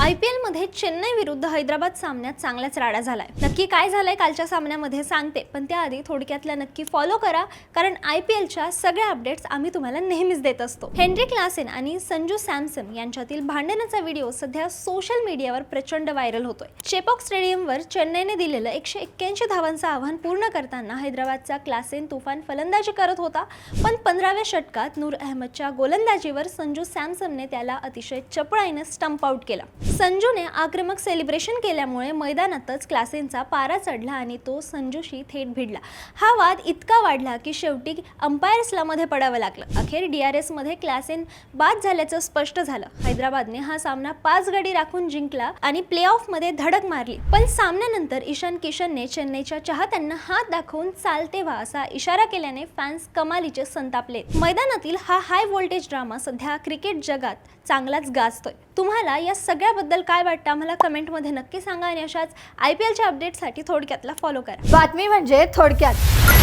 IPL मध्ये चेन्नई विरुद्ध हैदराबाद सामन्यात चांगलाच राडा झालाय। नक्की काय झालंय कालच्या सामन्यामध्ये सांगते, पण त्याआधी थोडक्यातला नक्की फॉलो करा, कारण IPLच्या सगळ्या अपडेट्स आम्ही तुम्हाला नेहमीच देत असतो। हेनरी क्लासेन आणि संजू सॅमसन यांच्यातील भांडणाचा व्हिडिओ सध्या सोशल मीडियावर प्रचंड व्हायरल होतोय। चेपॉक स्टेडियमवर चेन्नईने दिलेलं 181 धावांचं आव्हान पूर्ण करताना हैदराबादचा क्लासेन तुफान फलंदाजी करत होता, पण 15व्या षटकात नूर अहमदच्या गोलंदाजीवर संजू सॅमसनने त्याला अतिशय चपळाईने स्टंप आउट केला। संजूने आक्रमक सेलिब्रेशन केल्यामुळे मैदानातच क्लासेनचा पारा चढला आणि तो संजूशी थेट भिडला। हा वाद इतका वाढला की शेवटी अंपायर्सला मध्ये पडावं लागलं। अखेर DRS मध्ये क्लासेन बाद झाल्याचं स्पष्ट झालं। हैदराबादने हा सामना 5 गडी राखून जिंकला आणि प्लेऑफ मध्ये धडक मारली, पण सामन्यानंतर ईशान किशनने चेन्नईच्या चाहत्यांना हात दाखवून चालते व्हा असा इशारा केल्याने फॅन्स कमालीचे संतापले। मैदानातील हा हाय व्होल्टेज ड्रामा सध्या क्रिकेट जगात चांगलाच गाजतोय। तुम्हाला या सगळ्याबद्दल काय वाटतं आम्हाला कमेंटमध्ये नक्की सांगा आणि अशाच IPLच्या अपडेटसाठी थोडक्यातला फॉलो करा। बातमी म्हणजे थोडक्यात।